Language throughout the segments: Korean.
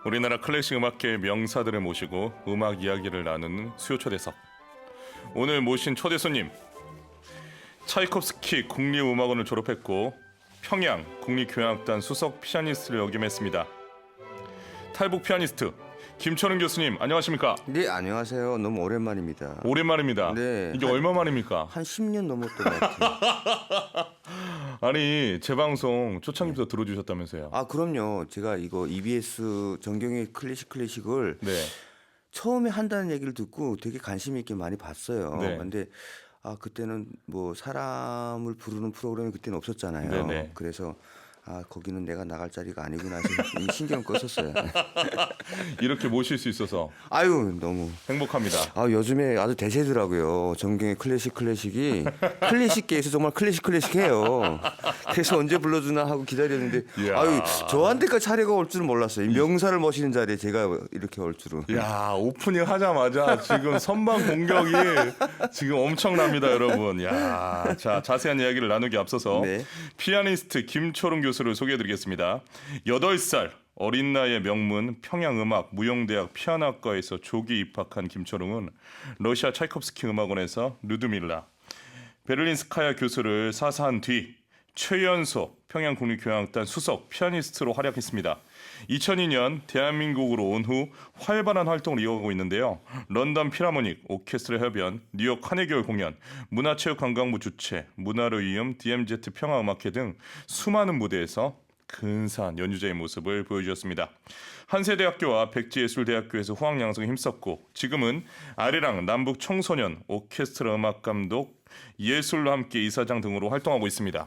우리나라 클래식 음악계의 명사들을 모시고 음악 이야기를 나누는 수요 초대석. 오늘 모신 초대 손님, 차이콥스키 국립음악원을 졸업했고 평양 국립교향악단 수석 피아니스트를 역임했습니다. 탈북 피아니스트 김철웅 교수님, 안녕하십니까? 네, 안녕하세요. 너무 오랜만입니다. 오랜만입니다. 네, 이게 얼마 만입니까? 한 10년 넘었던 것 같아요. 아니, 제 방송 초창기부터 들어주셨다면서요? 아, 그럼요. 제가 이거 EBS 정경의 클래식을 네. 처음에 한다는 얘기를 듣고 되게 관심 있게 많이 봤어요. 네. 근데 그때는 뭐 사람을 부르는 프로그램이 그때는 없었잖아요. 네네. 그래서 거기는 내가 나갈 자리가 아니구나 해서 신경 껐었어요. 이렇게 모실 수 있어서 아유, 너무 행복합니다. 요즘에 아주 대세더라고요. 정경의 클래식이 클래식계에서 정말 클래식해요. 그래서 언제 불러주나 하고 기다렸는데 이야. 저한테까지 차례가 올 줄은 몰랐어요. 명사를 모시는 자리에 제가 이렇게 올 줄은. 야, 오프닝 하자마자 지금 선방 공격이 지금 엄청납니다, 여러분. 야, 자, 자세한 이야기를 나누기 앞서서 네. 피아니스트 김철웅 교수를 소개해드리겠습니다. 8살 어린 나이의 명문 평양음악 무용대학 피아노학과에서 조기 입학한 김철웅은 러시아 차이콥스키 음악원에서 루드밀라, 베를린스카야 교수를 사사한 뒤 최연소 평양국립교향악단 수석 피아니스트로 활약했습니다. 2002년 대한민국으로 온 후 활발한 활동을 이어가고 있는데요. 런던 필하모닉 오케스트라 협연, 뉴욕 카네기홀 공연, 문화체육관광부 주최, 문화로 이음 DMZ 평화음악회 등 수많은 무대에서 근사한 연주자의 모습을 보여주었습니다. 한세대학교와 백지예술대학교에서 후학양성에 힘썼고 지금은 아리랑 남북 청소년 오케스트라 음악감독, 예술로 함께 이사장 등으로 활동하고 있습니다.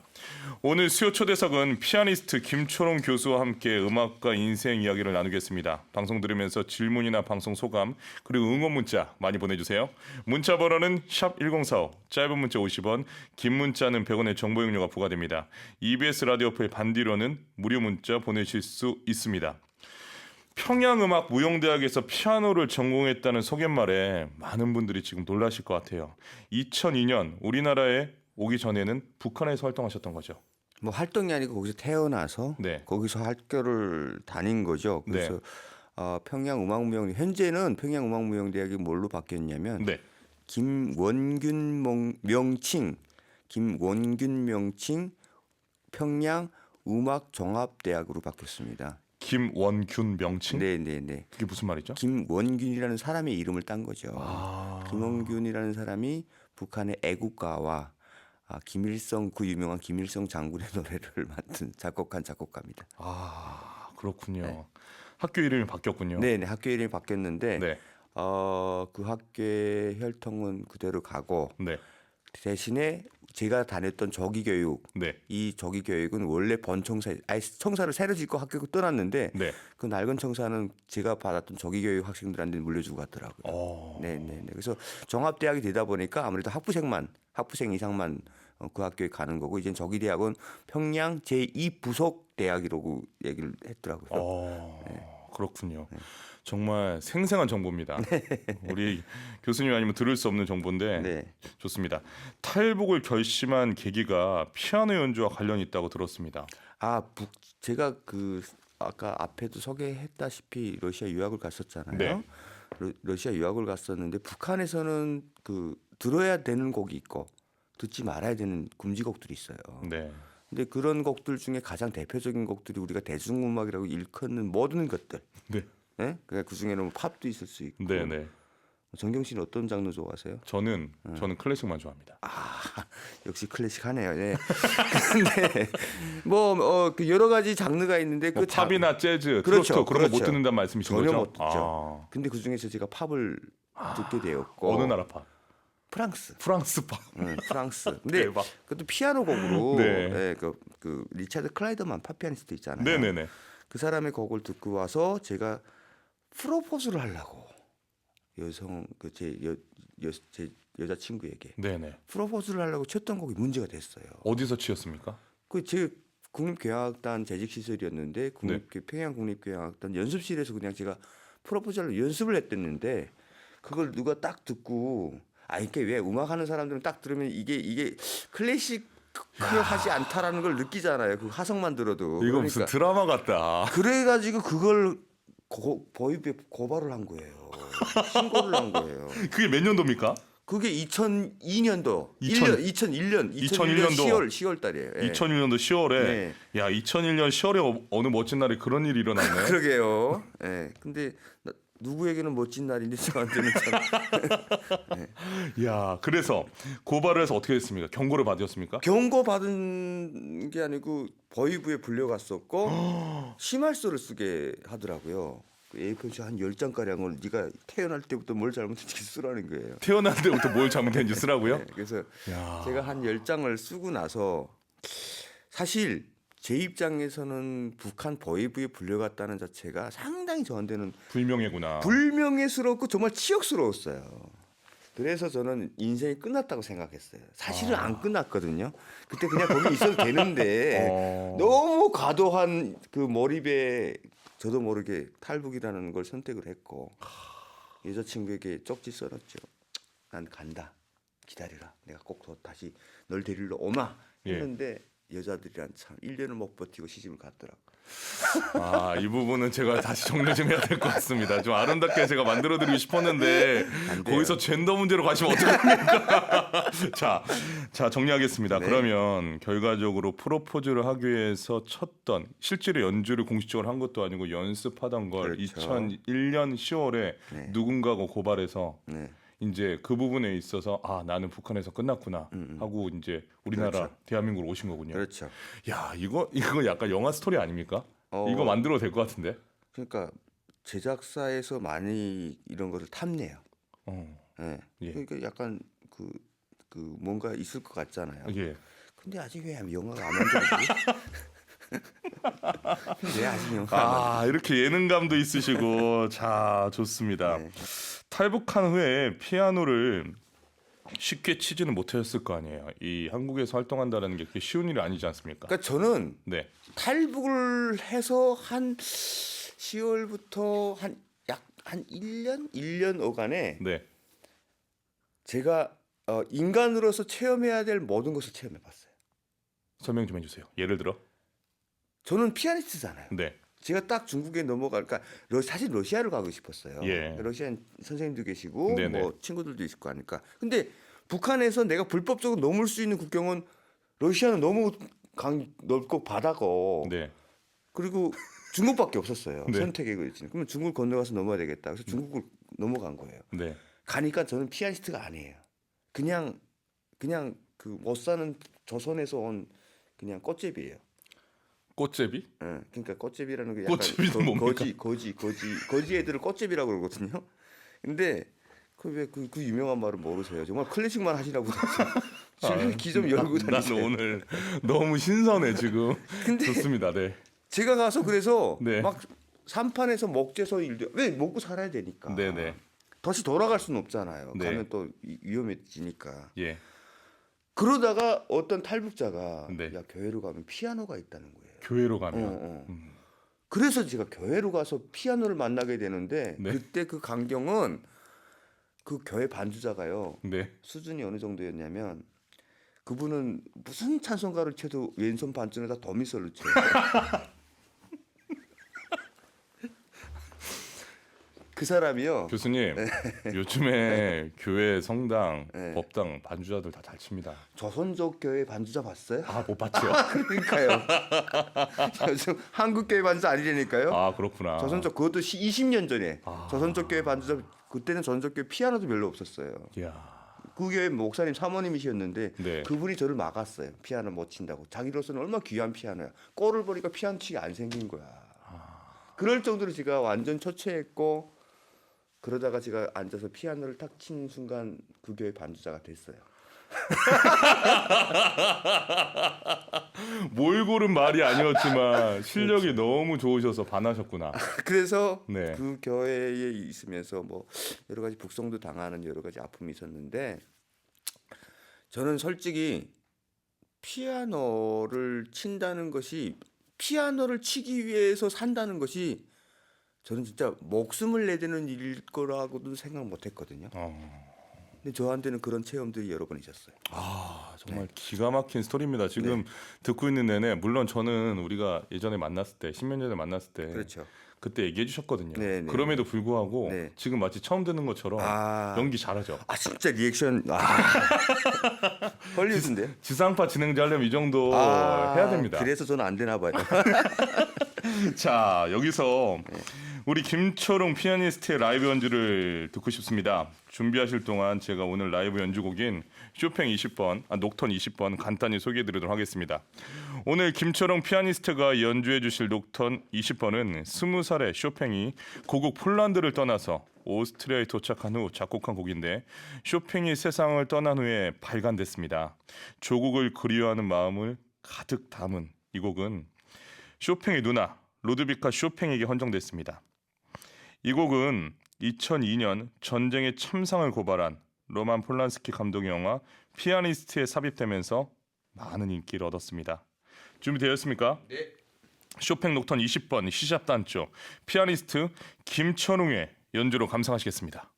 오늘 수요 초대석은 피아니스트 김철웅 교수와 함께 음악과 인생 이야기를 나누겠습니다. 방송 들으면서 질문이나 방송 소감 그리고 응원 문자 많이 보내주세요. 문자 번호는 샵1045, 짧은 문자 50원, 긴 문자는 100원의 정보 용료가 부과됩니다. EBS 라디오플 반디로는 무료 문자 보내실 수 있습니다. 평양음악 무용대학에서 피아노를 전공했다는 소개말에 많은 분들이 지금 놀라실 것 같아요. 2002년 우리나라에 오기 전에는 북한에서 활동하셨던 거죠. 뭐 활동이 아니고 거기서 태어나서 네. 거기서 학교를 다닌 거죠. 그래서 평양음악무용 현재는 평양음악무용대학이 뭘로 바뀌었냐면 네. 김원균 명칭 평양음악종합대학으로 바뀌었습니다. 김원균 명칭? 네네네. 그게 무슨 말이죠? 김원균이라는 사람의 이름을 딴 거죠. 김원균이라는 사람이 북한의 애국가와 김일성 그 유명한 김일성 장군의 노래를 만든 작곡한 작곡가입니다. 그렇군요. 네. 학교 이름이 바뀌었군요. 네네. 학교 이름이 바뀌었는데 네. 그 학교의 혈통은 그대로 가고 네. 대신에 제가 다녔던 조기교육, 네. 이 조기교육은 원래 번청사, 청사를 새로 짓고 학교를 떠났는데 네. 그 낡은 청사는 제가 받았던 조기교육 학생들한테 물려주고 갔더라고요. 네네. 그래서 종합대학이 되다 보니까 아무래도 학부생 이상만 그 학교에 가는 거고 이제 조기대학은 평양 제2부속 대학이라고 얘기를 했더라고요. 그렇군요. 정말 생생한 정보입니다. 우리 교수님 아니면 들을 수 없는 정보인데 네. 좋습니다. 탈북을 결심한 계기가 피아노 연주와 관련이 있다고 들었습니다. 제가 아까 앞에도 소개했다시피 러시아 유학을 갔었잖아요. 네. 러시아 유학을 갔었는데 북한에서는 들어야 되는 곡이 있고 듣지 말아야 되는 금지곡들이 있어요. 네. 근데 그런 곡들 중에 가장 대표적인 곡들이 우리가 대중음악이라고 일컫는 모든 것들. 네. 네? 그러니까 그 중에는 뭐 팝도 있을 수 있고. 네. 정경 씨는 어떤 장르 좋아하세요? 저는 클래식만 좋아합니다. 역시 클래식하네요. 네. 근데 그 여러 가지 장르가 있는데 뭐 팝이나 재즈, 그렇죠, 트로트 그런 거 못 그렇죠. 듣는다는 말씀이신 거죠? 전혀 못 듣죠. 근데 그 중에서 제가 팝을 듣게 되었고. 어느 나라 팝? 프랑스 팝. 프랑스. 근데 대박. 그것도 피아노 곡으로 네. 그 리차드 클라이더만 팝 피아니스트 있잖아요. 네네네. 그 사람의 곡을 듣고 와서 제가 프로포즈를 하려고 제 여자친구에게 네네. 프로포즈를 하려고 쳤던 곡이 문제가 됐어요. 어디서 치였습니까? 제 국립교향악단 재직 시설이었는데 평양 국립교향악단 연습실에서 그냥 제가 프로포즈를 연습을 했댔는데 그걸 누가 딱 듣고 이게 왜 음악하는 사람들은 딱 들으면 이게 클래식하지 않다라는 걸 느끼잖아요. 그 화성만 들어도. 이거 무슨 드라마 같다. 그래가지고 그걸 보이비에 고발을 한 거예요. 신고를 한 거예요. 그게 몇 년도입니까? 그게 2002년도, 2001년 2001년도 10월 달이에요. 예. 2001년도 10월에 네. 야 2001년 10월에 어느 멋진 날에 그런 일이 일어났네. 그러게요. 예. 근데 누구에게는 멋진 날인데 저한테는 참 야 그래서 고발을 해서 어떻게 됐습니까? 경고를 받으셨습니까? 경고 받은 게 아니고 보이부에 불려갔었고 심할서를 쓰게 하더라고요. 그 A4지 한 10장가량을 네가 태어날 때부터 뭘 잘못했는지 쓰라는 거예요. 태어날 때부터 뭘 잘못했는지 쓰라고요? 네, 그래서 야. 제가 한 10장을 쓰고 나서 사실 제 입장에서는 북한 보위부에 불려갔다는 자체가 상당히 저한테는 불명예구나. 불명예스럽고 정말 치욕스러웠어요. 그래서 저는 인생이 끝났다고 생각했어요. 사실은 안 끝났거든요. 그때 그냥 거기 있어도 되는데 너무 과도한 그 몰입에 저도 모르게 탈북이라는 걸 선택을 했고 여자친구에게 쪽지 써놨죠. 난 간다. 기다려라. 내가 꼭 다시 널 데리러 오마. 했는데 여자들이란 참 1년을 못 버티고 시집을 갔더라고. 아, 이 부분은 제가 다시 정리 좀 해야 될 것 같습니다. 좀 아름답게 제가 만들어드리고 싶었는데 안 돼요. 거기서 젠더 문제로 가시면 어떡합니까? 자 정리하겠습니다. 네. 그러면 결과적으로 프로포즈를 하기 위해서 쳤던 실제로 연주를 공식적으로 한 것도 아니고 연습하던 걸 그렇죠. 2001년 10월에 네. 누군가가 고발해서 네. 이제 그 부분에 있어서 아 나는 북한에서 끝났구나 하고 이제 우리나라 그렇죠. 대한민국으로 오신 거군요. 그렇죠. 야 이거 약간 영화 스토리 아닙니까? 어. 이거 만들어도 될 것 같은데. 그러니까 제작사에서 많이 이런 것을 탐내요. 예. 예. 그러니까 약간 그 뭔가 있을 것 같잖아요. 예. 근데 아직 왜 영화가 안 만들어지지? 왜 아직 영화가 안 아 이렇게 예능감도 있으시고 자 좋습니다. 네. 탈북한 후에 피아노를 쉽게 치지는 못하셨을 거 아니에요. 이 한국에서 활동한다는 게 그렇게 쉬운 일이 아니지 않습니까? 그러니까 저는 네. 탈북을 해서 한 10월부터 한 1년 어간에 네. 제가 인간으로서 체험해야 될 모든 것을 체험해 봤어요. 설명 좀 해주세요. 예를 들어. 저는 피아니스트잖아요. 네. 제가 딱 중국에 넘어갈까 사실 러시아를 가고 싶었어요. 예. 러시아 선생님도 계시고 네네. 뭐 친구들도 있을 거 아니까. 근데 북한에서 내가 불법적으로 넘을 수 있는 국경은 러시아는 너무 넓고 바다고 네. 그리고 중국밖에 없었어요. 네. 선택의 거지. 그러면 중국을 건너가서 넘어야 되겠다. 그래서 중국을 넘어간 거예요. 네. 가니까 저는 피아니스트가 아니에요. 그냥 그 못 사는 조선에서 온 그냥 꽃제비예요. 꽃제비? 예, 그러니까 꽃제비라는 게 약간 꽃제비는 뭡니까? 거지 애들을 꽃제비라고 그러거든요. 근데 그 유명한 말을 모르세요. 정말 클래식만 하시라고 기 좀 열고 난 다니세요. 오늘 너무 신선해 지금. 근데 좋습니다. 네. 제가 가서 그래서 네. 막 산판에서 먹재소 일도 왜 먹고 살아야 되니까. 네네. 다시 돌아갈 수는 없잖아요. 네. 가면 또 위험해지니까. 예. 그러다가 어떤 탈북자가 네. 야 교회로 가면 피아노가 있다는 거예요. 교회로 가면. 어. 그래서 제가 교회로 가서 피아노를 만나게 되는데 네. 그때 그 광경은 그 교회 반주자가요. 네. 수준이 어느 정도였냐면 그분은 무슨 찬송가를 쳐도 왼손 반주에다 도미솔을 쳐요. 그 사람이요. 교수님 요즘에 교회 성당 네. 법당 반주자들 다 잘 칩니다. 조선족 교회 반주자 봤어요? 아 못 봤죠. 그러니까요. 요즘 한국 교회 반주자 아니라니까요. 아 그렇구나. 조선족 그것도 20년 전에 아. 조선족 교회 반주자 그때는 조선족 교회 피아노도 별로 없었어요. 이야. 그 교회 목사님 사모님이셨는데 네. 그분이 저를 막았어요. 피아노 못 친다고. 자기로서는 얼마나 귀한 피아노야. 꼴을 보니까 피아노 치기 안 생긴 거야. 그럴 정도로 제가 완전 초췌했고 그러다가 제가 앉아서 피아노를 탁 치는 순간 그 교회 반주자가 됐어요. 몰골은 말이 아니었지만 실력이 너무 좋으셔서 반하셨구나. 그래서 네. 그 교회에 있으면서 뭐 여러 가지 북송도 당하는 여러 가지 아픔이 있었는데 저는 솔직히 피아노를 친다는 것이 피아노를 치기 위해서 산다는 것이 저는 진짜 목숨을 내드는 일일 거라고도 생각 못 했거든요. 근데 저한테는 그런 체험들이 여러 번 있었어요. 아 정말 기가 막힌 스토리입니다. 지금 듣고 있는 내내 물론 저는 우리가 예전에 만났을 때 10년 전에 만났을 때 그렇죠. 그때 얘기해 주셨거든요. 네, 네. 그럼에도 불구하고 네. 지금 마치 처음 듣는 것처럼 아. 연기 잘하죠. 아 진짜 리액션 헐리우드인데요? 지상파 진행자 하려면 이 정도 아, 해야 됩니다. 그래서 저는 안 되나 봐요. 자, 여기서 우리 김초롱 피아니스트의 라이브 연주를 듣고 싶습니다. 준비하실 동안 제가 오늘 라이브 연주곡인 쇼팽 20번, 녹턴 20번 간단히 소개해드리도록 하겠습니다. 오늘 김초롱 피아니스트가 연주해 주실 녹턴 20번은 20살의 쇼팽이 고국 폴란드를 떠나서 오스트리아에 도착한 후 작곡한 곡인데 쇼팽이 세상을 떠난 후에 발간됐습니다. 조국을 그리워하는 마음을 가득 담은 이 곡은 쇼팽의 누나 로드비카 쇼팽에게 헌정됐습니다. 이 곡은 2002년 전쟁의 참상을 고발한 로만 폴란스키 감독의 영화 피아니스트에 삽입되면서 많은 인기를 얻었습니다. 준비되었습니까? 네. 쇼팽 녹턴 20번 C샵 단조 피아니스트 김천웅의 연주로 감상하시겠습니다.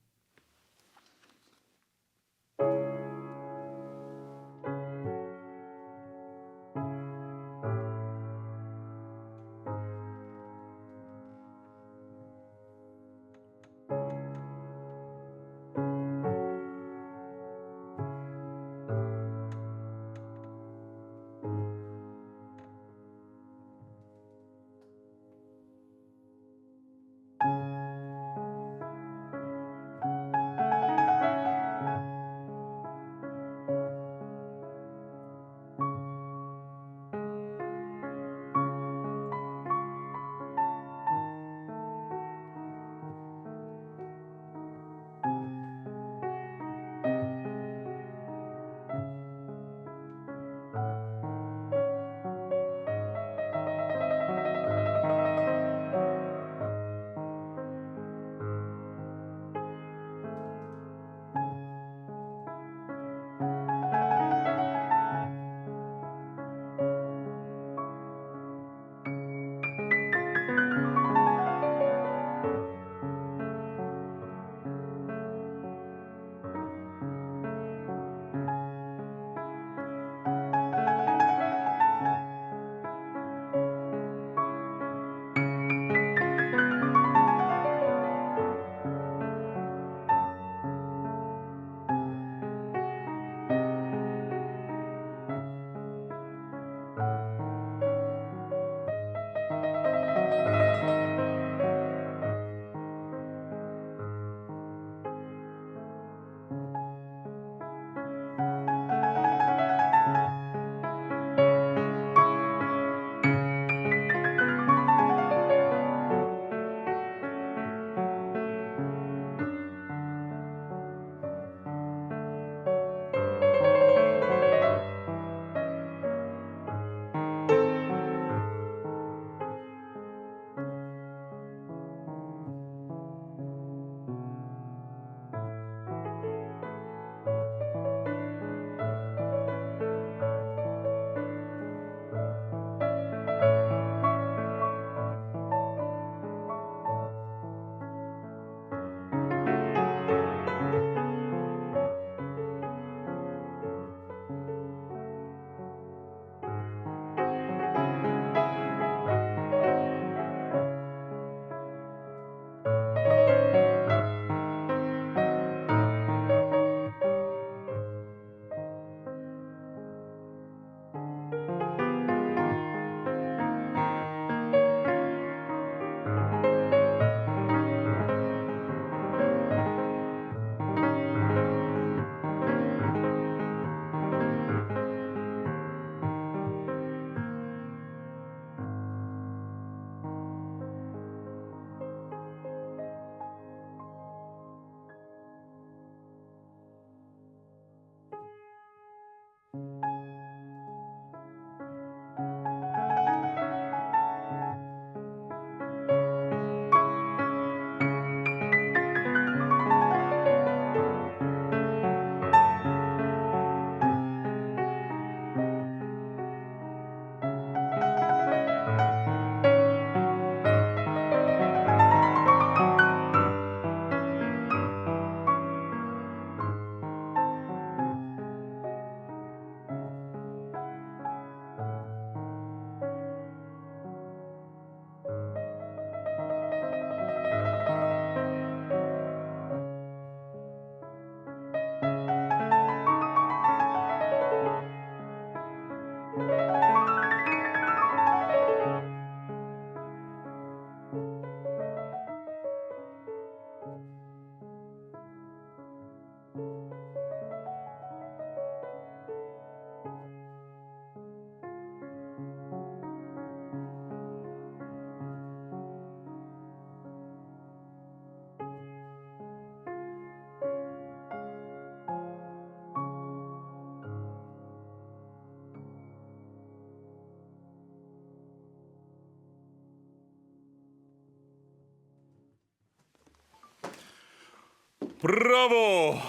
브라보.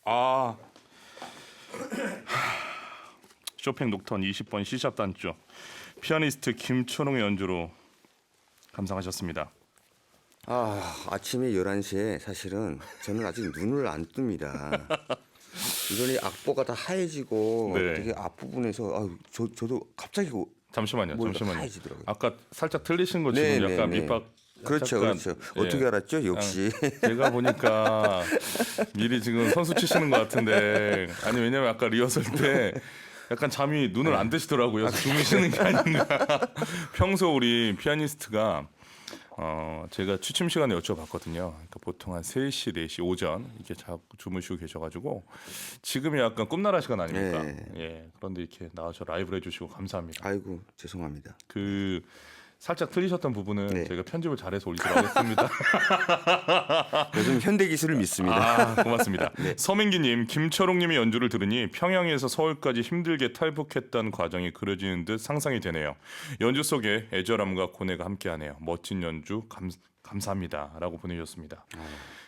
아, 쇼팽 녹턴 20번 C샵 단조 피아니스트 김초롱의 연주로 감상하셨습니다. 아침에 11시에 사실은 저는 아직 눈을 안 뜹니다. 이전에 악보가 다 하얘지고 네. 되게 앞부분에서 저도 갑자기 잠시만요. 하얘지더라고요. 아까 살짝 틀리신 거 지금 네, 약간 네, 네. 밑박. 그렇죠, 약간, 그렇죠. 예. 어떻게 알았죠? 역시. 제가 보니까 미리 지금 선수 치시는 것 같은데 아니 왜냐면 아까 리허설 때 약간 잠이 눈을 안 뜨시더라고요. 그래서 주무시는 게 아닌가. 평소 우리 피아니스트가 제가 취침 시간에 여쭤봤거든요. 그러니까 보통 한 3시, 4시 오전 이렇게 자꾸 주무시고 계셔가지고 지금이 약간 꿈나라 시간 아닙니까? 네. 예. 그런데 이렇게 나와서 라이브를 해주시고 감사합니다. 아이고 죄송합니다. 그 살짝 틀리셨던 부분은 네. 제가 편집을 잘해서 올리도록 하겠습니다. 요즘 현대 기술을 믿습니다. 고맙습니다. 서민기님, 김철웅님의 연주를 들으니 평양에서 서울까지 힘들게 탈북했다는 과정이 그려지는 듯 상상이 되네요. 연주 속에 애절함과 고뇌가 함께하네요. 멋진 연주 감사합니다라고 보내주셨습니다.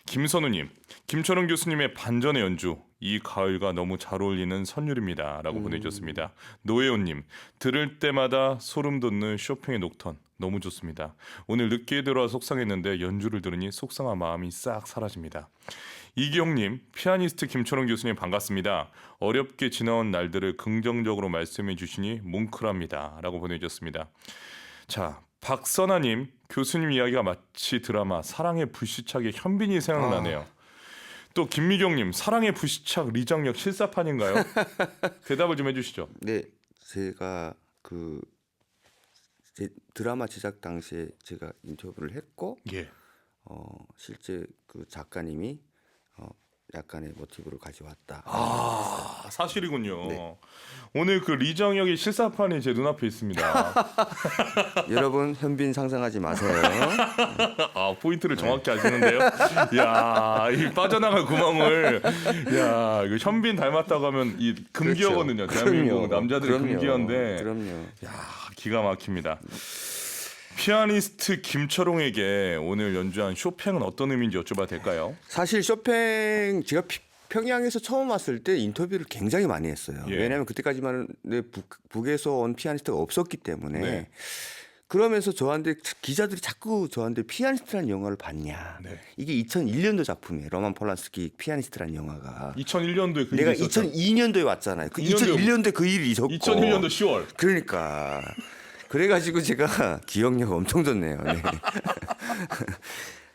김선우님, 김철웅 교수님의 반전의 연주 이 가을과 너무 잘 어울리는 선율입니다라고 보내주셨습니다. 노혜원님, 들을 때마다 소름 돋는 쇼팽의 녹턴 너무 좋습니다. 오늘 늦게 들어와 속상했는데 연주를 들으니 속상한 마음이 싹 사라집니다. 이기용님, 피아니스트 김철웅 교수님 반갑습니다. 어렵게 지나온 날들을 긍정적으로 말씀해 주시니 뭉클합니다라고 보내주셨습니다. 자, 박선아님, 교수님 이야기가 마치 드라마 사랑의 불시착의 현빈이 생각나네요. 또 김미경님, 사랑의 불시착 리정역 실사판인가요? 대답을 좀 해주시죠. 네, 제가 제 드라마 제작 당시에 제가 인터뷰를 했고 예. 실제 그 작가님이 약간의 모티브를 가져왔다. 아, 사실이군요. 네. 오늘 그 리정역의 실사판이 제 눈앞에 있습니다. 여러분 현빈 상상하지 마세요. 아, 포인트를 정확히 아시는데요. 야, 이 빠져나갈 구멍을 야, 이거 현빈 닮았다고 하면 이 금기어거든요. 그렇죠. 대한민국 그럼요. 남자들의 그럼요. 금기어인데. 그럼요. 야, 기가 막힙니다. 피아니스트 김철웅에게 오늘 연주한 쇼팽은 어떤 의미인지 여쭤봐도 될까요? 사실 쇼팽 제가 평양에서 처음 왔을 때 인터뷰를 굉장히 많이 했어요. 예. 왜냐하면 그때까지만 북에서 온 피아니스트가 없었기 때문에. 네. 그러면서 저한테 기자들이 자꾸 저한테 피아니스트라는 영화를 봤냐. 네. 이게 2001년도 작품이에요. 로만 폴란스키 피아니스트라는 영화가. 2001년도에 그 내가 일이 있었죠. 2002년도에 왔잖아요. 그 2년도에 2001년도에 그 일이 있었고. 2001년도 10월. 그러니까 그래가지고 제가 기억력 엄청 좋네요. 네.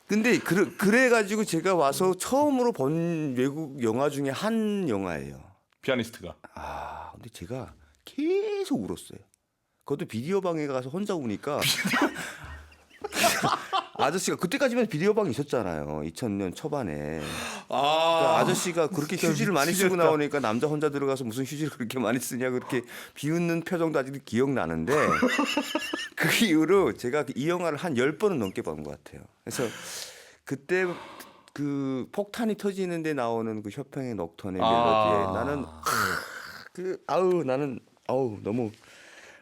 근데 그래가지고 제가 와서 처음으로 본 외국 영화 중에 한 영화예요. 피아니스트가. 근데 제가 계속 울었어요. 그것도 비디오 방에 가서 혼자 우니까 아저씨가 그때까지만 비디오 방이 있었잖아요. 2000년 초반에. 그러니까 아저씨가 그렇게 휴지를 많이 쓰고 나오니까 남자 혼자 들어가서 무슨 휴지를 그렇게 많이 쓰냐 그렇게 비웃는 표정도 아직도 기억나는데 그 이후로 제가 이 영화를 한 10번은 넘게 본 것 같아요. 그래서 그때 그 폭탄이 터지는데 나오는 그 쇼팽의 녹턴의 멜로디에 나는 너무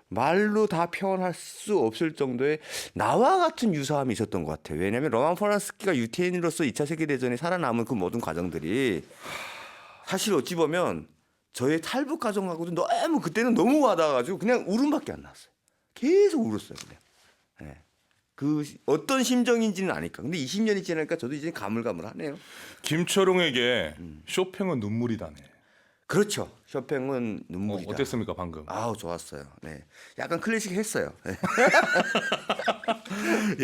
말로 다 표현할 수 없을 정도의 나와 같은 유사함이 있었던 것 같아요. 왜냐하면 로만 폴란스키가 유태인으로서 2차 세계대전에 살아남은 그 모든 과정들이 사실 어찌 보면 저의 탈북 과정하고도 너무 그때는 너무 와닿아가지고 그냥 울음밖에 안 났어요. 계속 울었어요. 그냥. 네. 그 어떤 심정인지는 아니까. 근데 20년이 지나니까 저도 이제 가물가물하네요. 김철웅에게 쇼팽은 눈물이다네. 그렇죠. 쇼팽은 눈물이다. 어땠습니까 방금? 좋았어요. 네, 약간 클래식 했어요. 네.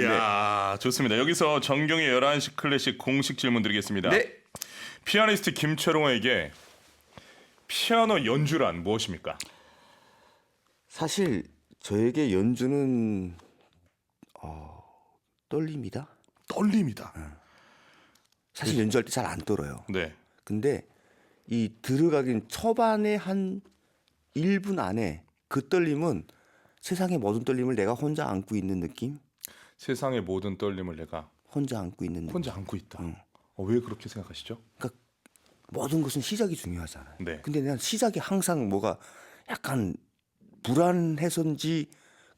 이야, 좋습니다. 여기서 정경의 11시 클래식 공식 질문 드리겠습니다. 네. 피아니스트 김철웅에게 피아노 연주란 무엇입니까? 사실 저에게 연주는 떨림이다. 떨림이다. 사실 연주할 때 잘 안 떨어요. 네. 근데 이 들어가긴 초반에 한 1분 안에 그 떨림은 세상의 모든 떨림을 내가 혼자 안고 있는 느낌? 세상의 모든 떨림을 내가 혼자 안고 있는 느낌. 혼자 안고 있다. 왜 그렇게 생각하시죠? 그러니까 모든 것은 시작이 중요하잖아요. 네. 근데 난 시작이 항상 뭐가 약간 불안해서인지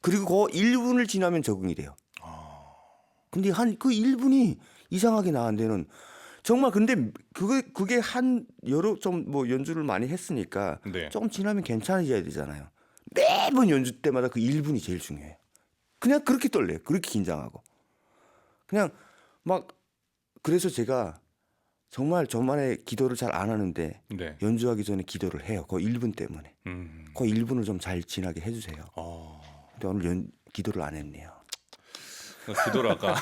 그리고 그 1분을 지나면 적응이 돼요. 근데 한 그 1분이 이상하게 나한테는 정말 근데 그게 한 여러 좀 뭐 연주를 많이 했으니까 네. 조금 지나면 괜찮아져야 되잖아요. 매번 연주 때마다 그 1분이 제일 중요해요. 그냥 그렇게 떨려요. 그렇게 긴장하고. 그냥 막 그래서 제가 정말 저만의 기도를 잘 안 하는데 네. 연주하기 전에 기도를 해요. 그 1분 때문에. 그 1분을 좀 잘 지나게 해주세요. 근데 오늘 기도를 안 했네요. 기도를 아까.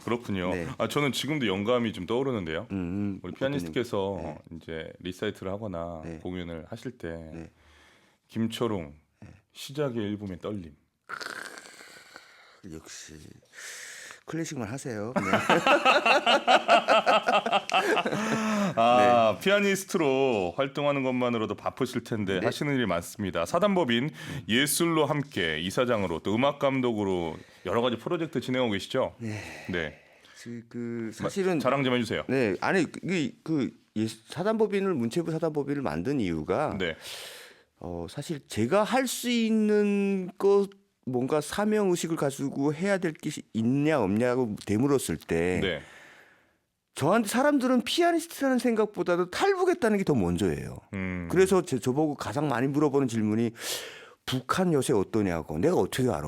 그렇군요. 네. 저는 지금도 영감이 좀 떠오르는데요. 우리 어떤 피아니스트께서 이제 리사이트를 하거나 네. 공연을 하실 때 네. 김초롱 시작의 1분의 떨림. 역시 클래식만 하세요. 네. 피아니스트로 활동하는 것만으로도 바쁘실 텐데 하시는 일이 많습니다. 사단법인 예술로 함께 이사장으로 또 음악 감독으로 여러 가지 프로젝트 진행하고 계시죠? 네. 그 사실은 자랑 좀 해주세요. 네 아니 사단법인을 문체부 사단법인을 만든 이유가 네. 사실 제가 할 수 있는 것 뭔가 사명 의식을 가지고 해야 될 게 있냐 없냐고 되물었을 때 네. 저한테 사람들은 피아니스트라는 생각보다도 탈북했다는 게 더 먼저예요. 그래서 저보고 가장 많이 물어보는 질문이 북한 요새 어떠냐고 내가 어떻게 알아?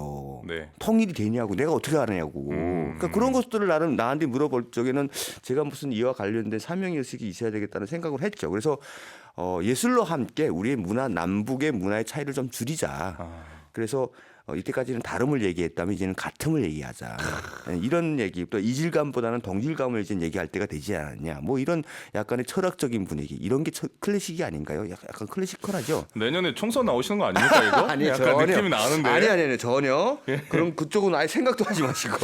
네. 통일이 되냐고 내가 어떻게 알았냐고. 그러니까 그런 것들을 나한테 물어볼 적에는 제가 무슨 이와 관련된 사명 의식이 있어야 되겠다는 생각을 했죠. 그래서 예술로 함께 우리의 문화 남북의 문화의 차이를 좀 줄이자. 그래서 이때까지는 다름을 얘기했다면 이제는 같음을 얘기하자. 이런 얘기 또 이질감보다는 동질감을 이제 얘기할 때가 되지 않았냐. 뭐 이런 약간의 철학적인 분위기 이런 게 클래식이 아닌가요? 약간 클래시컬하죠. 내년에 총선 나오시는 거 아닙니까 이거? 아니 약간 전혀. 느낌이 나는데. 아니 전혀. 그럼 그쪽은 아예 생각도 하지 마시고.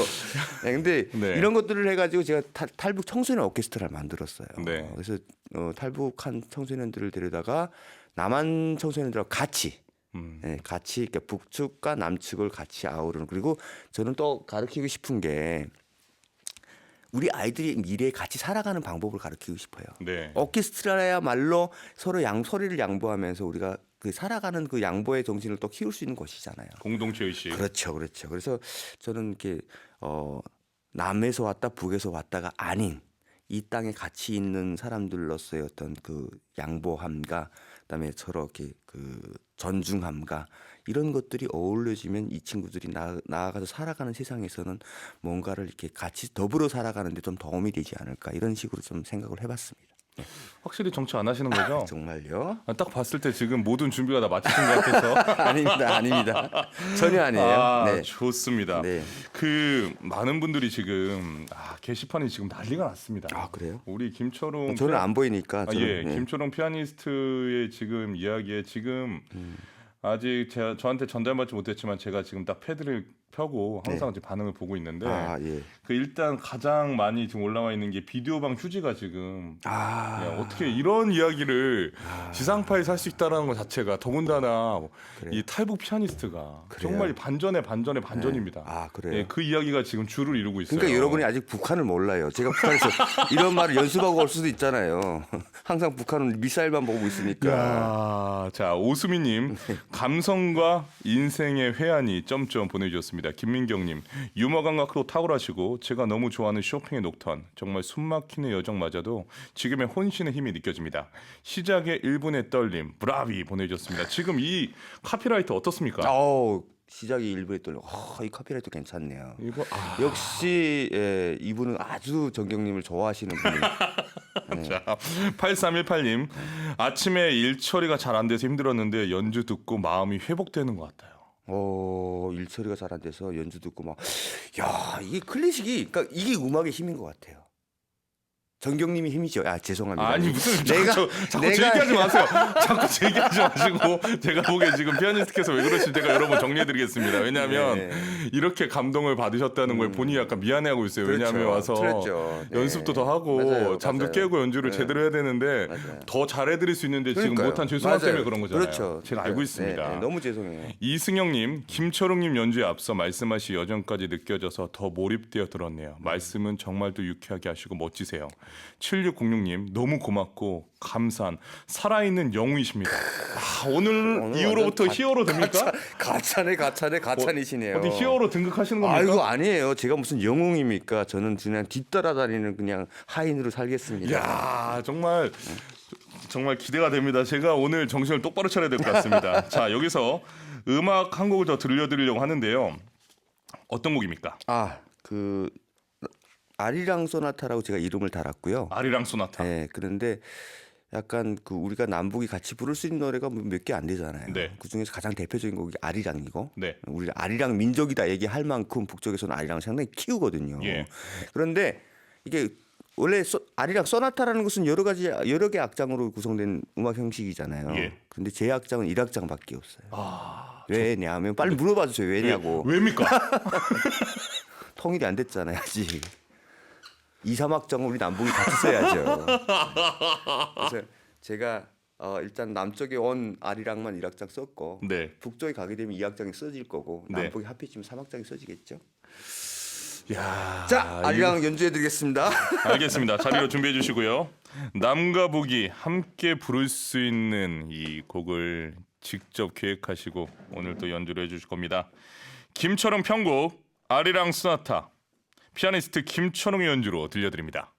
근데 네. 이런 것들을 해가지고 제가 탈북 청소년 오케스트라를 만들었어요. 네. 그래서 탈북한 청소년들을 데려다가 남한 청소년들하고 같이 같이 그러니까 북측과 남측을 같이 아우르는 그리고 저는 또 가르치고 싶은 게 우리 아이들이 미래에 같이 살아가는 방법을 가르치고 싶어요. 네. 오케스트라야말로 서로 소리를 양보하면서 우리가 그 살아가는 그 양보의 정신을 또 키울 수 있는 곳이잖아요. 공동체 의식. 그렇죠. 그래서 저는 이렇게 남에서 왔다 북에서 왔다가 아닌 이 땅에 같이 있는 사람들로서의 어떤 그 양보함과 그다음에 서로 이렇게 그 존중함과 이런 것들이 어우러지면 이 친구들이 나아가서 살아가는 세상에서는 뭔가를 이렇게 같이 더불어 살아가는데 좀 도움이 되지 않을까 이런 식으로 좀 생각을 해봤습니다. 확실히 정치 안 하시는 거죠? 정말요? 딱 봤을 때 지금 모든 준비가 다 마치신 것 같아서. 아닙니다. 전혀 아니에요. 네. 좋습니다. 네. 그 많은 분들이 지금 게시판이 지금 난리가 났습니다. 그래요? 우리 김초롱 저는 안 보이니까. 예, 네. 김초롱 피아니스트의 지금 이야기에 지금 아직 저한테 전달받지 못했지만 제가 지금 딱 패드를 펴고 항상 이제 반응을 보고 있는데 예. 그 일단 가장 많이 지금 올라와 있는 게 비디오방 휴지가 지금 야, 어떻게 이런 이야기를 지상파에서 할 수 있다라는 것 자체가 더군다나 이 탈북 피아니스트가 정말 반전의 반전입니다. 그래요? 예, 그 이야기가 지금 줄을 이루고 있어요. 그러니까 여러분이 아직 북한을 몰라요. 제가 북한에서 이런 말을 연습하고 올 수도 있잖아요. 항상 북한은 미사일만 보고 있으니까. 야, 자 오수미님 감성과 인생의 회한이 점점 보내주셨습니다. 김민경님 유머 감각도 탁월하시고 제가 너무 좋아하는 쇼팽의 녹턴 정말 숨막히는 여정마저도 지금의 혼신의 힘이 느껴집니다. 시작의 1분의 떨림 브라비 보내주셨습니다. 지금 이 카피라이트 어떻습니까? 시작이 일부에 떨려. 이 카피라이트 괜찮네요. 이거 역시 이분은 아주 정경님을 좋아하시는 분이. 자, 8318님 아침에 일 처리가 잘 안 돼서 힘들었는데 연주 듣고 마음이 회복되는 것 같아요. 일 처리가 잘 안 돼서 연주 듣고 막, 이게 클래식이, 그러니까 이게 음악의 힘인 것 같아요. 정경님이 힘이죠. 죄송합니다. 아니 무슨 자꾸 제 얘기하지 마세요. 자꾸 제 얘기하지 마시고 제가 보기에 지금 피아니스트께서 왜 그러신지 제가 여러분 정리해드리겠습니다. 왜냐하면 이렇게 감동을 받으셨다는 걸 본인이 약간 미안해하고 있어요. 그렇죠. 왜냐하면 와서 틀렸죠. 연습도 더 하고 맞아요. 잠도 맞아요. 깨고 연주를 제대로 해야 되는데 더 잘해드릴 수 있는데 지금 그러니까요. 못한 죄송함 때문에 맞아요. 그런 거잖아요. 그렇죠. 제가 알고 있습니다. 너무 죄송해요. 이승영님, 김철웅님 연주에 앞서 말씀하신 여정까지 느껴져서 더 몰입되어 들었네요. 말씀은 정말 또 유쾌하게 하시고 멋지세요. 7606님 너무 고맙고 감사한 살아있는 영웅이십니다. 오늘 오늘 이후로부터 완전 히어로 됩니까? 가찬이시네요. 어디 히어로 등극하시는 겁니까? 아이고 아니에요. 제가 무슨 영웅입니까? 저는 그냥 뒤따라다니는 그냥 하인으로 살겠습니다. 야 정말 기대가 됩니다. 제가 오늘 정신을 똑바로 차려야 될 것 같습니다. 자 여기서 음악 한 곡을 더 들려드리려고 하는데요. 어떤 곡입니까? 그 아리랑 소나타라고 제가 이름을 달았고요. 아리랑 소나타. 네, 그런데 약간 그 우리가 남북이 같이 부를 수 있는 노래가 몇 개 안 되잖아요. 네. 그 중에서 가장 대표적인 곡이 아리랑이고, 네. 우리 아리랑 민족이다 얘기할 만큼 북쪽에서는 아리랑을 상당히 키우거든요. 예. 그런데 이게 원래 아리랑 소나타라는 것은 여러 개 악장으로 구성된 음악 형식이잖아요. 예. 그런데 제 악장은 1악장밖에 없어요. 왜냐하면 빨리 물어봐 주세요. 왜냐고. 왜입니까? 통일이 안 됐잖아요, 아직. 2, 3악장은 우리 남북이 같이 써야죠. 그래서 제가 일단 남쪽에 온 아리랑만 1악장 썼고 네. 북쪽에 가게 되면 2악장이 써질 거고 네. 남북이 합해지면 3악장이 써지겠죠. 야, 자, 아리랑 연주해 드리겠습니다. 알겠습니다. 자리로 준비해 주시고요. 남과 북이 함께 부를 수 있는 이 곡을 직접 기획하시고 오늘 또 연주를 해주실 겁니다. 김철웅 편곡 아리랑 소나타 피아니스트 김철웅의 연주로 들려드립니다.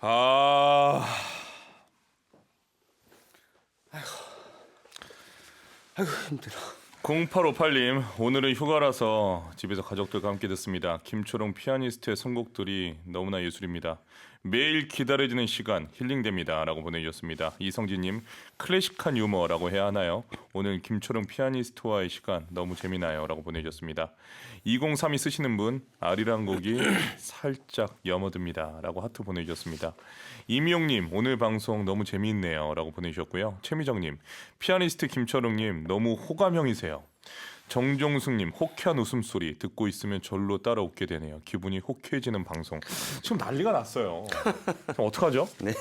아, 아이고 힘들어. 0858님, 오늘은 휴가라서 집에서 가족들과 함께 듣습니다. 김초롱 피아니스트의 선곡들이 너무나 예술입니다. 매일 기다려지는 시간 힐링됩니다 라고 보내주셨습니다. 이성진님, 클래식한 유머라고 해야 하나요? 오늘 김초롱 피아니스트와의 시간 너무 재미나요 라고 보내주셨습니다. 2032 쓰시는 분, 아리랑 곡이 살짝 염어듭니다 라고 하트 보내주셨습니다. 이미용님, 오늘 방송 너무 재미있네요 라고 보내주셨고요. 최미정님, 피아니스트 김초롱님 너무 호감형이세요. 정종숙님, 호쾌한 웃음소리 듣고 있으면 절로 따라 웃게 되네요. 기분이 호쾌해지는 방송. 지금 난리가 났어요. 그럼 어떡하죠? 네.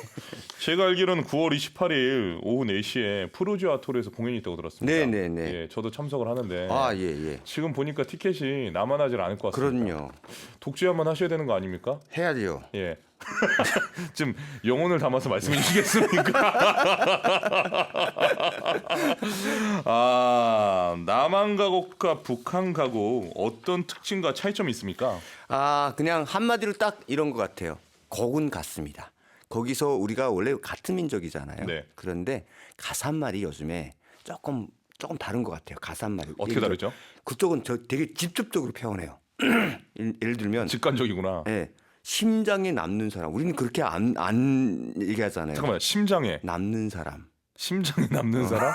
제가 알기로는 9월 28일 오후 4시에 프루지오 아토르에서 공연이 있다고 들었습니다. 네네네. 예, 저도 참석을 하는데 아 예예. 지금 보니까 티켓이 남아나질 않을 것 같습니다. 그럼요. 독주에 한번 하셔야 되는 거 아닙니까? 해야죠. 예. 좀 영혼을 담아서 말씀해 주시겠습니까? 아, 남한 가곡과 북한 가곡 어떤 특징과 차이점이 있습니까? 아 그냥 한마디로 딱 이런 것 같아요. 곡은 같습니다. 거기서 우리가 원래 같은 민족이잖아요. 네. 그런데 가사말이 요즘에 조금 다른 것 같아요. 가사말이 어떻게 다르죠? 그쪽은 저 되게 직접적으로 표현해요. 예를 들면 직관적이구나. 예, 심장에 남는 사람. 우리는 그렇게 안 얘기하잖아요. 잠깐만, 심장에 남는 사람. 남는 사람?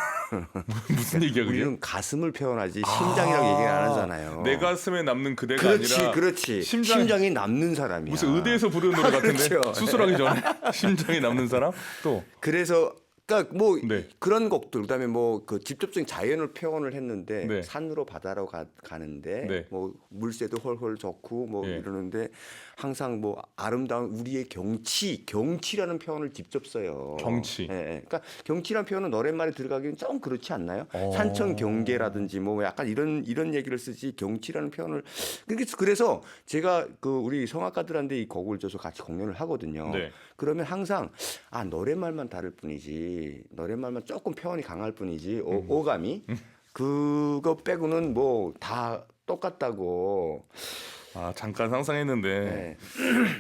무슨 얘기야 그게? 우리는 가슴을 표현하지 심장이라고 얘기를 안 하잖아요. 내 가슴에 남는 그대가 그렇지, 아니라 그렇지. 심장이 남는 사람이야. 무슨 의대에서 부르는 노래 같은데 그렇죠. 수술하기 전에 심장이 남는 사람? 또 그래서 그러니까 뭐 네. 그런 곡들 그다음에 뭐 그 직접적인 자연을 표현을 했는데 네. 산으로 바다로 가는데 네. 뭐 물새도 헐헐 좋고 뭐 예. 이러는데 항상 뭐 아름다운 우리의 경치라는 표현을 직접 써요. 경치. 예, 예. 그러니까 경치라는 표현은 노랫말에 들어가기는 좀 그렇지 않나요? 어. 산천 경계라든지 뭐 약간 이런 얘기를 쓰지 경치라는 표현을 그래서 제가 그 우리 성악가들한테 이 곡을 줘서 같이 공연을 하거든요. 네. 그러면 항상 아 노랫말만 다를 뿐이지 노랫말만 조금 표현이 강할 뿐이지 오감이 그거 빼고는 뭐 다 똑같다고. 아 잠깐 상상했는데 네.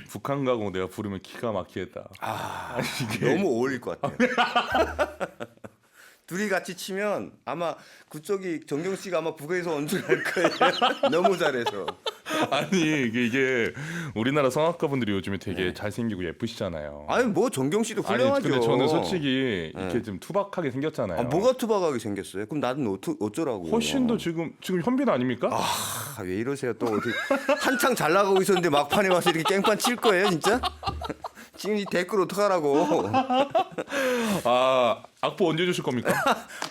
북한 가곡 내가 부르면 기가 막히겠다. 아 이게 너무 어울릴 것 같아요. 둘이 같이 치면 아마 그쪽이 정경 씨가 아마 북에서 연주할 거예요. 너무 잘해서. 아니 이게 우리나라 성악가분들이 요즘에 되게 잘생기고 예쁘시잖아요. 아니 뭐 정경 씨도 아니 훌륭하죠. 근데 저는 솔직히 이렇게 좀 투박하게 생겼잖아요. 아, 뭐가 투박하게 생겼어요? 그럼 나는 어쩌라고? 훨씬 더 지금 현빈 아닙니까? 아, 왜 이러세요? 또 어디 한창 잘 나가고 있었는데 막판에 와서 이렇게 깽판 칠 거예요, 진짜? 지금 이 댓글 어떡하라고? 아 악보 언제 주실 겁니까?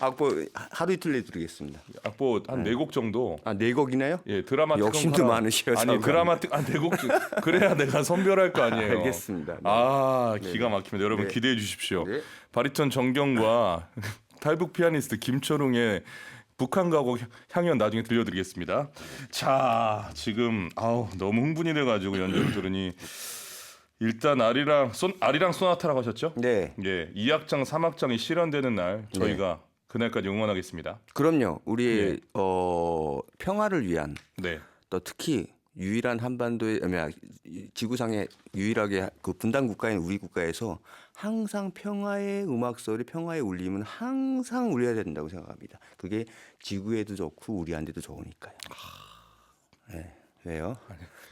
악보 하루 이틀 내드리겠습니다. 악보 한 4곡 정도. 아, 4곡이나요? 예, 드라마틱 욕심도 많으셔서. 아니 드라마틱 4곡 그래야 내가 선별할 거 아니에요. 알겠습니다. 네. 아 기가 막힙니다. 여러분 네. 기대해 주십시오. 네. 바리톤 정경과 탈북 피아니스트 김초롱의 북한 가곡 향연 나중에 들려드리겠습니다. 자 지금 너무 흥분이 돼가지고 연주를 들으니 일단 아리랑 소나타라고 하셨죠? 네. 예, 2악장 3악장이 실현되는 날 저희가 그날까지 응원하겠습니다. 그럼요. 우리의 네. 평화를 위한 네. 또 특히 유일한 한반도의 지구상에 유일하게 그 분단 국가인 우리 국가에서 항상 평화의 음악 소리, 평화의 울림은 항상 울려야 된다고 생각합니다. 그게 지구에도 좋고 우리한테도 좋으니까요. 네. 왜요?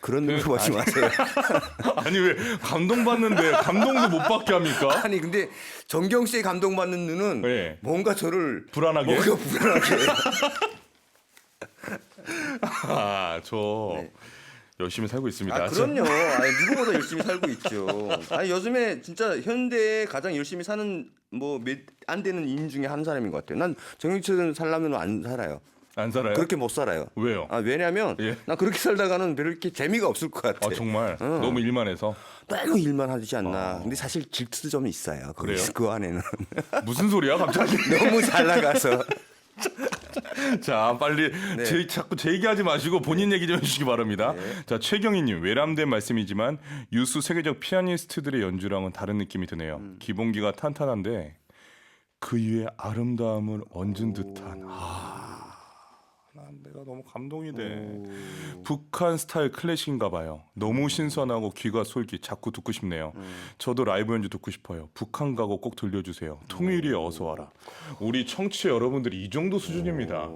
그런 눈으로 보지 마세요. 아니 왜 감동받는데 감동도 못 받게 합니까? 아니 근데 정경 씨의 감동받는 눈은 네. 뭔가 저를 불안하게? 뭔가 불안하게. 저 네. 열심히 살고 있습니다. 아 그럼요. 아니, 누구보다 열심히 살고 있죠. 아니 요즘에 진짜 현대에 가장 열심히 사는 뭐 몇 안 되는 인 중에 한 사람인 것 같아요. 난 정경처럼 살려면 안 살아요. 안 살아요? 그렇게 못 살아요. 왜요? 아 왜냐면 예. 난 그렇게 살다가는 별로 이렇게 재미가 없을 것 같아. 아 정말 너무 일만 해서 너무 일만 하지 않나. 근데 사실 질투도 좀 있어요. 그래요? 그 안에는 무슨 소리야 갑자기? 너무 잘 나가서. 자 빨리 네. 자꾸 제 얘기하지 마시고 본인 얘기 좀 해주시기 바랍니다. 자 최경희님 외람된 말씀이지만 유수 세계적 피아니스트들의 연주랑은 다른 느낌이 드네요. 기본기가 탄탄한데 그 위에 아름다움을 얹은 듯한 내가 너무 감동이 돼. 북한 스타일 클래식인가 봐요. 너무 신선하고 귀가 솔깃. 자꾸 듣고 싶네요. 저도 라이브 연주 듣고 싶어요. 북한 가고 꼭 들려주세요. 통일이 어서 와라. 우리 청취 여러분들이 이 정도 수준입니다.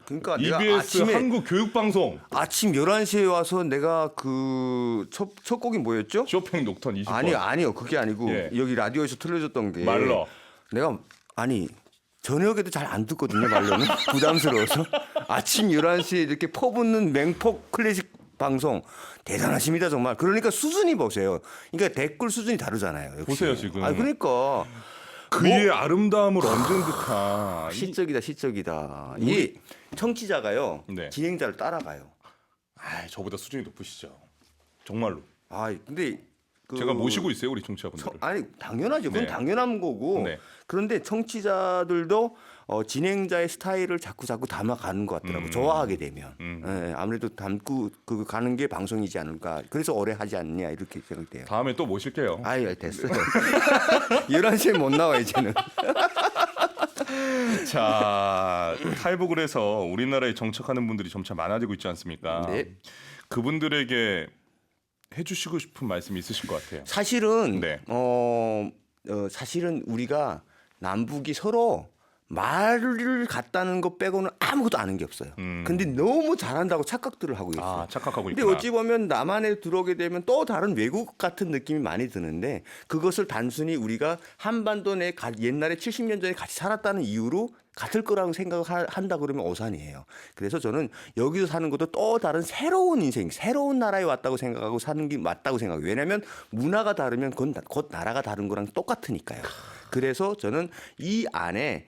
그러니까 내가 EBS 아침에 한국 교육방송 아침 11시에 와서 내가 그 첫 곡이 뭐였죠? 쇼팽 녹턴 20번. 아니요. 그게 아니고 예. 여기 라디오에서 틀어줬던 게 말러. 내가 저녁에도 잘 안 듣거든요, 말로는. 부담스러워서. 아침 11시에 이렇게 퍼붓는 맹폭 클래식 방송 대단하십니다, 정말. 그러니까 수준이 보세요. 그러니까 댓글 수준이 다르잖아요. 역시. 보세요, 지금. 그러니까 그의 아름다움을 얹은 듯한 시적이다. 이 청취자가요. 네. 진행자를 따라가요. 저보다 수준이 높으시죠. 정말로. 근데 제가 모시고 있어요, 우리 청취자분들을. 당연하죠. 그건 네. 당연한 거고. 네. 그런데 청취자들도 진행자의 스타일을 자꾸 담아가는 것 같더라고요. 좋아하게 되면. 예, 아무래도 담고 가는 게 방송이지 않을까. 그래서 오래 하지 않냐 이렇게 생각돼요. 다음에 또 모실게요. 됐어요. 11시에 못 나와 이제는. 자, 탈북을 해서 우리나라에 정착하는 분들이 점차 많아지고 있지 않습니까? 네. 그분들에게 해주시고 싶은 말씀이 있으실 것 같아요. 사실은 네. 사실은 우리가 남북이 서로 말을 갖다는 것 빼고는 아무것도 아는 게 없어요. 근데 너무 잘한다고 착각들을 하고 있어요. 착각하고 근데 있구나. 어찌 보면 남한에 들어오게 되면 또 다른 외국 같은 느낌이 많이 드는데 그것을 단순히 우리가 한반도 내 옛날에 70년 전에 같이 살았다는 이유로 같을 거라고 생각한다 그러면 오산이에요. 그래서 저는 여기서 사는 것도 또 다른 새로운 인생, 새로운 나라에 왔다고 생각하고 사는 게 맞다고 생각해요. 왜냐하면 문화가 다르면 곧 나라가 다른 거랑 똑같으니까요. 그래서 저는 이 안에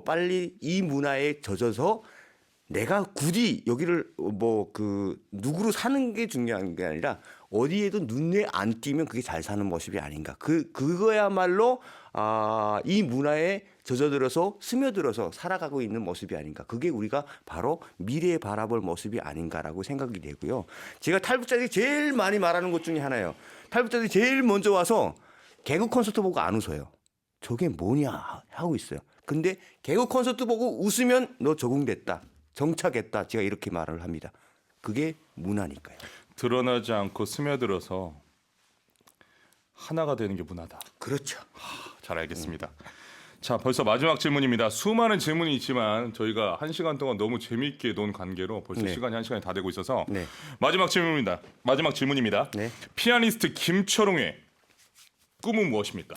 빨리 이 문화에 젖어서 내가 굳이 여기를 누구로 사는 게 중요한 게 아니라 어디에도 눈에 안 띄면 그게 잘 사는 모습이 아닌가. 그거야말로 이 문화에 젖어들어서 스며들어서 살아가고 있는 모습이 아닌가. 그게 우리가 바로 미래에 바라볼 모습이 아닌가라고 생각이 되고요. 제가 탈북자들이 제일 많이 말하는 것 중에 하나예요. 탈북자들이 제일 먼저 와서 개그 콘서트 보고 안 웃어요. 저게 뭐냐 하고 있어요. 근데 개그 콘서트 보고 웃으면 너 적응됐다. 정착했다. 제가 이렇게 말을 합니다. 그게 문화니까요. 드러나지 않고 스며들어서 하나가 되는 게 문화다. 그렇죠. 잘 알겠습니다. 자, 벌써 마지막 질문입니다. 수많은 질문이 있지만 저희가 1시간 동안 너무 재미있게 논 관계로 벌써 네. 시간이 1시간이 다 되고 있어서 네. 마지막 질문입니다. 네. 피아니스트 김철웅의 꿈은 무엇입니까?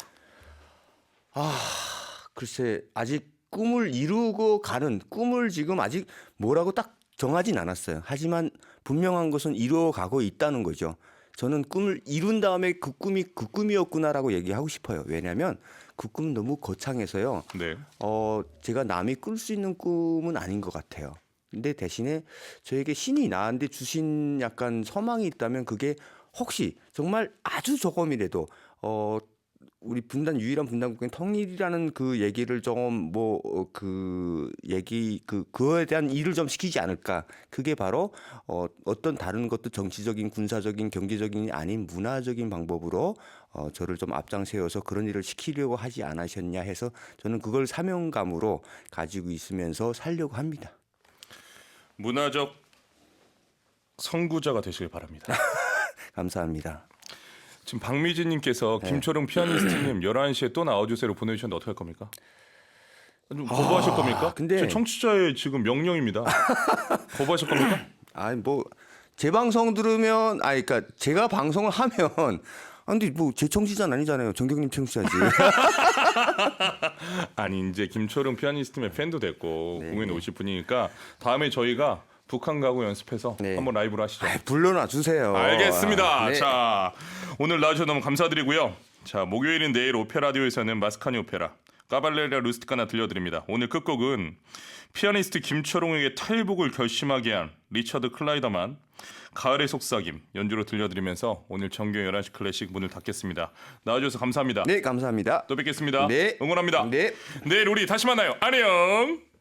글쎄 아직 꿈을 이루고 가는 꿈을 지금 아직 뭐라고 딱 정하진 않았어요. 하지만 분명한 것은 이루어가고 있다는 거죠. 저는 꿈을 이룬 다음에 그 꿈이 그 꿈이었구나라고 얘기하고 싶어요. 왜냐하면 그 꿈은 너무 거창해서요. 네. 제가 남이 꿀 수 있는 꿈은 아닌 것 같아요. 근데 대신에 저에게 신이 나한테 주신 약간 소망이 있다면 그게 혹시 정말 아주 조금이라도 우리 유일한 분단국가인 통일이라는 그 얘기를 좀 그거에 대한 일을 좀 시키지 않을까. 그게 바로 어떤 다른 것도 정치적인, 군사적인, 경제적인 아닌 문화적인 방법으로 저를 좀 앞장세워서 그런 일을 시키려고 하지 않으셨냐 해서 저는 그걸 사명감으로 가지고 있으면서 살려고 합니다. 문화적 선구자가 되시길 바랍니다. 감사합니다. 지금 박미진님께서 네. 김철웅 피아니스트님 11시에 또 나와주세요로 보내주셨는데 어떻게 할 겁니까? 좀 거부하실 겁니까? 근데- 제 청취자의 지금 명령입니다. 거부하실 겁니까? 제 방송 들으면 그러니까 제가 방송을 하면 근데 제 청취자는 아니잖아요. 정경님 청취자지. 아니 이제 김철웅 피아니스트의 팬도 됐고 네. 공연에 오실 분이니까 다음에 저희가 북한 가고 연습해서 네. 한번 라이브로 하시죠. 불러놔 주세요. 알겠습니다. 네. 자, 오늘 나와주셔서 너무 감사드리고요. 자, 목요일인 내일 오페라디오에서는 마스카니 오페라 까발레리아 루스티카나 들려드립니다. 오늘 끝곡은 피아니스트 김철웅에게 탈북을 결심하게 한 리처드 클라이더만 가을의 속삭임 연주로 들려드리면서 오늘 정규 11시 클래식 문을 닫겠습니다. 나와주셔서 감사합니다. 네, 감사합니다. 또 뵙겠습니다. 네. 응원합니다. 네. 내일 우리 다시 만나요. 안녕.